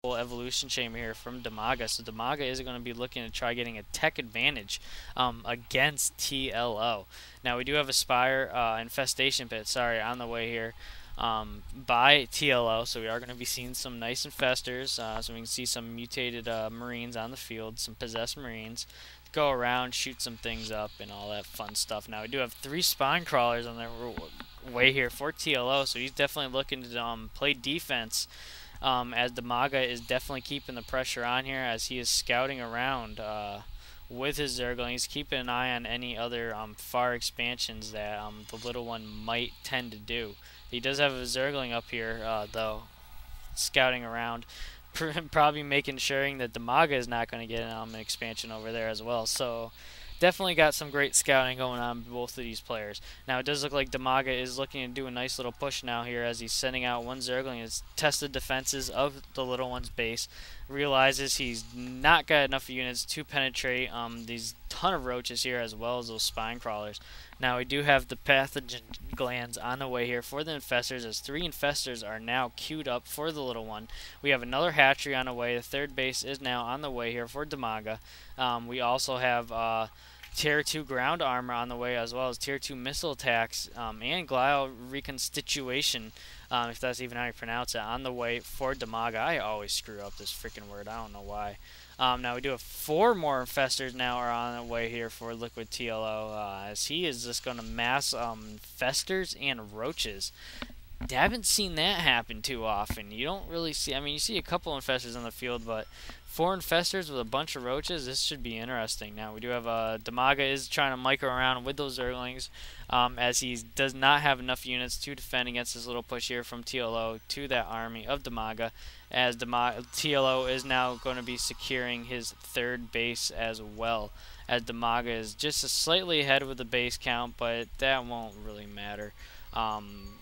evolution chamber here from Dimaga. So Dimaga is going to be looking to try getting a tech advantage against TLO. Now we do have a Spire infestation pit, sorry, on the way here by TLO. So we are going to be seeing some nice infestors. So we can see some mutated Marines on the field, some possessed Marines. Go around, shoot some things up, and all that fun stuff. Now we do have 3 spine crawlers on their way here for TLO, so he's definitely looking to play defense. As Dimaga is definitely keeping the pressure on here as he is scouting around with his Zergling. He's keeping an eye on any other far expansions that the little one might tend to do. He does have a Zergling up here, though, scouting around, probably making sure that Dimaga is not going to get an expansion over there as well. So definitely got some great scouting going on with both of these players. Now it does look like Dimaga is looking to do a nice little push now here as he's sending out one Zergling. Has tested defenses of the little one's base. Realizes he's not got enough units to penetrate these ton of roaches here as well as those spine crawlers. Now we do have the pathogen glands on the way here for the infestors, as 3 infestors are now queued up for the little one. We have another hatchery on the way. The 3rd base is now on the way here for Dimaga. We also have Tier 2 ground armor on the way, as well as Tier 2 missile attacks and glial reconstitution, if that's even how you pronounce it, on the way for Dimaga. I always screw up this freaking word. I don't know why. Now we do have 4 more infestors now are on the way here for Liquid TLO, as he is just going to mass festers and roaches. I haven't seen that happen too often. You don't really see, I mean, you see a couple infestors on the field, but 4 infestors with a bunch of roaches, this should be interesting. Now we do have Dimaga is trying to micro around with those Zerglings, as he does not have enough units to defend against this little push here from TLO to that army of Dimaga, as TLO is now going to be securing his 3rd base as well, as Dimaga is just slightly ahead with the base count, but that won't really matter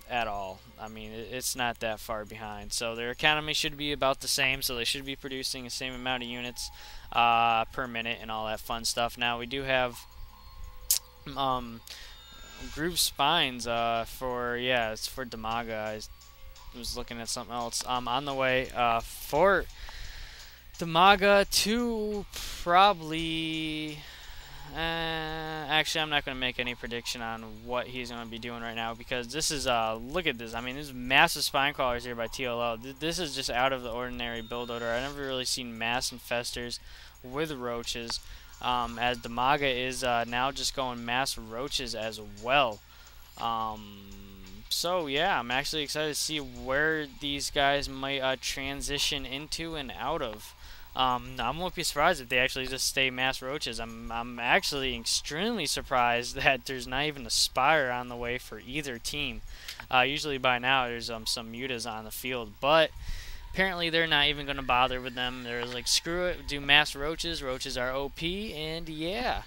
at all. I mean, it's not that far behind. So their economy should be about the same, so they should be producing the same amount of units per minute and all that fun stuff. Now we do have groove spines for, yeah, it's for Dimaga. I was looking at something else on the way for Dimaga to probably actually, I'm not going to make any prediction on what he's going to be doing right now, because this is, look at this. I mean, there's massive spine crawlers here by TLO. This is just out of the ordinary build order. I've never really seen mass infestors with roaches, as Dimaga is now just going mass roaches as well. So, yeah, I'm actually excited to see where these guys might transition into and out of. I won't be surprised if they actually just stay mass roaches. I'm actually extremely surprised that there's not even a Spire on the way for either team. Usually by now there's some mutas on the field, but apparently they're not even going to bother with them. They're like, screw it, do mass roaches. Roaches are OP, and yeah.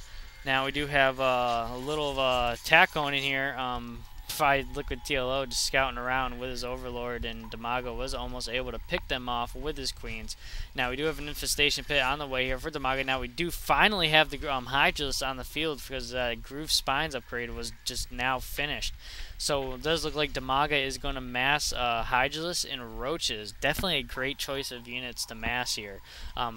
Now we do have a little of a attack going in here. By Liquid TLO just scouting around with his Overlord, and Dimaga was almost able to pick them off with his Queens. Now we do have an infestation pit on the way here for Dimaga. Now we do finally have the Hydralisk on the field, because Groove Spines upgrade was just now finished. So it does look like Dimaga is going to mass Hydralisk and Roaches. Definitely a great choice of units to mass here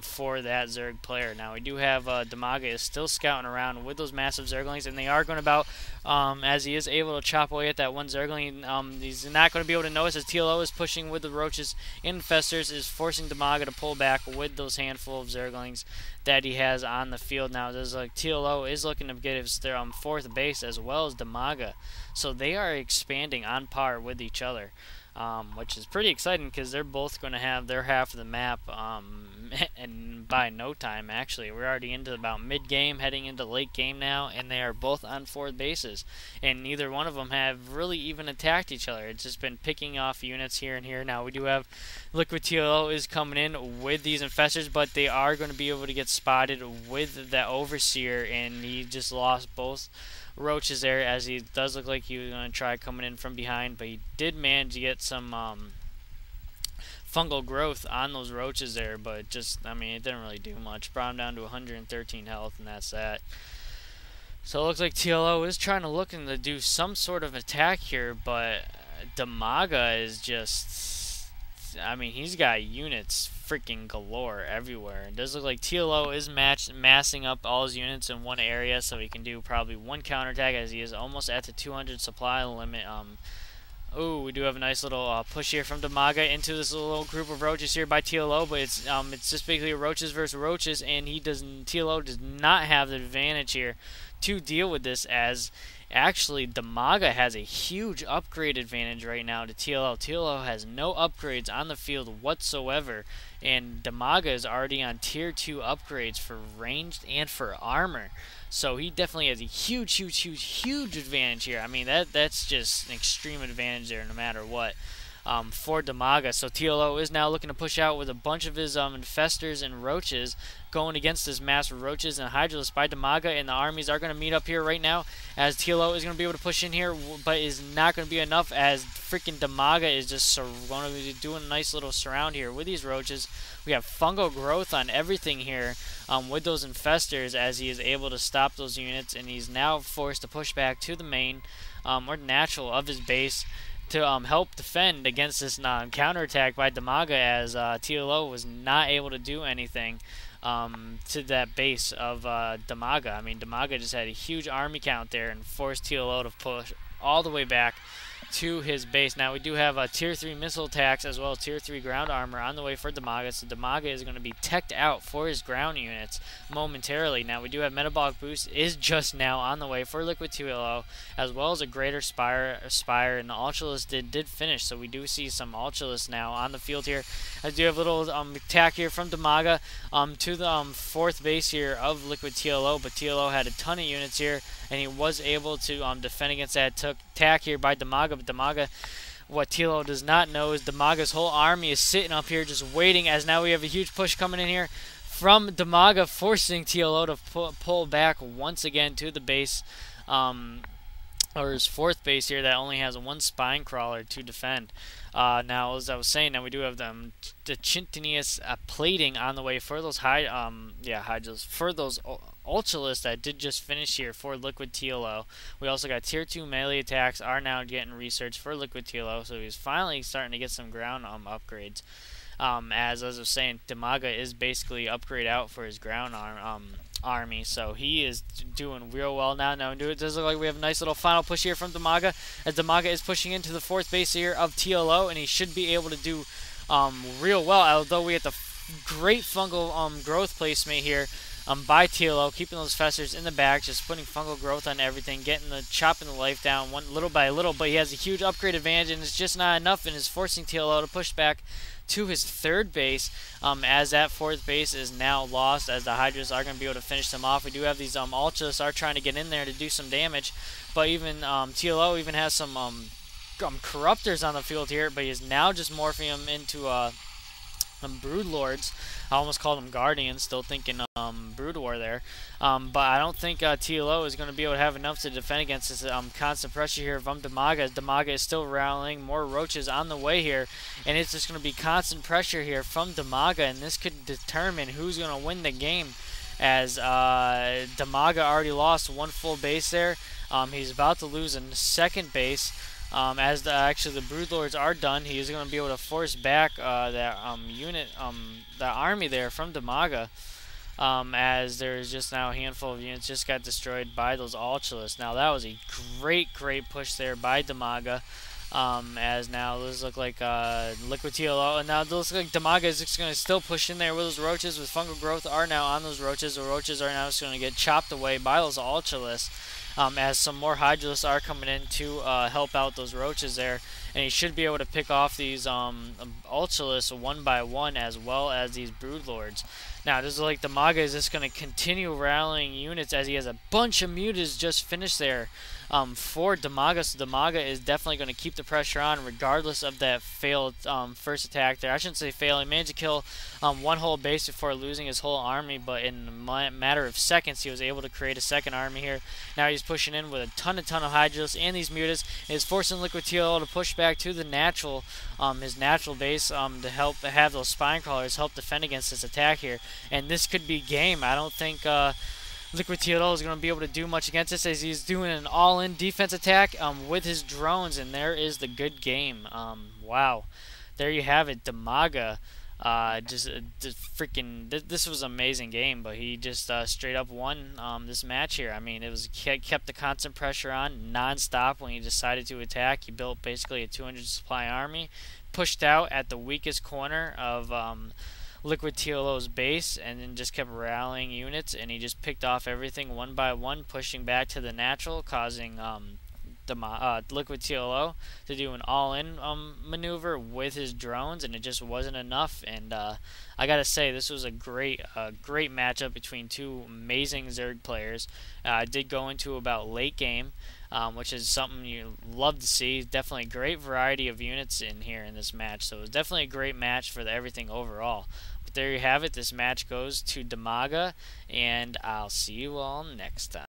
for that Zerg player. Now we do have Dimaga is still scouting around with those massive Zerglings, and they are going about, as he is able to chop away at that one Zergling. He's not going to be able to notice as TLO is pushing with the Roaches. Infestors is forcing Dimaga to pull back with those handful of Zerglings that he has on the field. Now there's like TLO is looking to get his 4th base as well as Dimaga, so they are expanding on par with each other, which is pretty exciting, because they're both going to have their half of the map and by no time. Actually, we're already into about mid-game, heading into late game now, and they are both on 4 bases, and neither one of them have really even attacked each other. It's just been picking off units here and here. Now we do have Liquid TLO is coming in with these infestors, but they are going to be able to get spotted with the Overseer, and he just lost both roaches there, as he does look like he was going to try coming in from behind, but he did manage to get some fungal growth on those roaches there, but just, I mean, it didn't really do much. Brought him down to 113 health, and that's that. So it looks like TLO is trying to looking to do some sort of attack here, but Dimaga is just, I mean, he's got units freaking galore everywhere. It does look like TLO is massing up all his units in one area, so he can do probably one counterattack as he is almost at the 200 supply limit. Oh, we do have a nice little push here from Dimaga into this little group of roaches here by TLO, but it's just basically roaches versus roaches, and TLO does not have the advantage here to deal with this, as actually Dimaga has a huge upgrade advantage right now to TLO. TLO has no upgrades on the field whatsoever, and Dimaga is already on tier 2 upgrades for ranged and for armor. So he definitely has a huge advantage here. I mean, that's just an extreme advantage there no matter what for Dimaga. So TLO is now looking to push out with a bunch of his infestors and roaches, going against this mass of roaches and Hydralisks by Dimaga, and the armies are going to meet up here right now as TLO is going to be able to push in here, but is not going to be enough as freaking Dimaga is just going to be doing a nice little surround here with these roaches. We have fungal growth on everything here with those infestors as he is able to stop those units, and he's now forced to push back to the main or natural of his base to help defend against this counterattack by Dimaga, as TLO was not able to do anything to that base of Dimaga. I mean, Dimaga just had a huge army count there and forced TLO to push all the way back to his base. Now we do have tier 3 missile attacks as well as tier 3 ground armor on the way for Dimaga, so Dimaga is going to be teched out for his ground units momentarily. Now we do have metabolic boost is just now on the way for Liquid TLO, as well as a greater spire, and the Ultralisk did finish, so we do see some Ultralisk now on the field here. I do have a little attack here from Dimaga to the 4th base here of Liquid TLO, but TLO had a ton of units here, and he was able to defend against that attack here by Dimaga. But Dimaga, what TLO does not know is Dimaga's whole army is sitting up here just waiting, as now we have a huge push coming in here from Dimaga, forcing TLO to pull back once again to the base, or his 4th base here that only has one spine crawler to defend. Now, as I was saying, now we do have the Chintinius plating on the way for those for those Ultralisks that did just finish here for Liquid TLO. We also got tier 2 melee attacks are now getting researched for Liquid TLO, so he's finally starting to get some ground upgrades. As I was saying, Dimaga is basically upgrade out for his ground army, so he is doing real well now. Now it does look like we have a nice little final push here from Dimaga, as Dimaga is pushing into the 4th base here of TLO, and he should be able to do real well, although we have the great fungal growth placement here by TLO, keeping those festers in the back, just putting fungal growth on everything, chopping the life down little by little, but he has a huge upgrade advantage, and it's just not enough, and is forcing TLO to push back to his 3rd base, as that 4th base is now lost, as the Hydras are going to be able to finish them off. We do have these Ultras are trying to get in there to do some damage, but even TLO even has some Corruptors on the field here, but he is now just morphing them into Brood Lords. I almost called them Guardians, still thinking Brood War there. But I don't think TLO is going to be able to have enough to defend against this constant pressure here from Dimaga. Dimaga is still rallying more roaches on the way here, and it's just going to be constant pressure here from Dimaga, and this could determine who's going to win the game, as Dimaga already lost one full base there. He's about to lose a 2nd base. As actually the Broodlords are done, he is going to be able to force back that the army there from Dimaga, as there's just now a handful of units just got destroyed by those Ultralisks. Now that was a great push there by Dimaga, as now those look like Liquid TLO, and now those look like Dimaga is just going to still push in there with those roaches, with fungal growth are now on those roaches. The roaches are now just going to get chopped away by those Ultralisks. As some more Hydralisks are coming in to help out those roaches there, and he should be able to pick off these Ultralisks one by one, as well as these Broodlords. Now, this is like Dimaga is just going to continue rallying units, as he has a bunch of mutas just finished there for Dimaga. So Dimaga is definitely going to keep the pressure on, regardless of that failed first attack there. I shouldn't say fail. He managed to kill one whole base before losing his whole army, but in a matter of seconds, he was able to create a 2nd army here. Now he's pushing in with a ton of Hydralisks and these mutas, and is forcing Liquid TLO to push back to the his natural base to help have those spine crawlers help defend against this attack here. And this could be game. I don't think Liquid TLO is going to be able to do much against this, as he's doing an all-in defense attack with his drones, and there is the good game. Wow. There you have it. Dimaga Just freaking. This was an amazing game, but he just straight up won this match here. I mean, it was kept the constant pressure on non-stop when he decided to attack. He built basically a 200 supply army, pushed out at the weakest corner of Liquid TLO's base, and then just kept rallying units, and he just picked off everything one by one, pushing back to the natural, causing Liquid TLO to do an all-in maneuver with his drones, and it just wasn't enough. And I gotta say, this was a great matchup between two amazing Zerg players. It did go into about late game, which is something you love to see. Definitely a great variety of units in here in this match, so it was definitely a great match for everything overall. But there you have it. This match goes to Dimaga, and I'll see you all next time.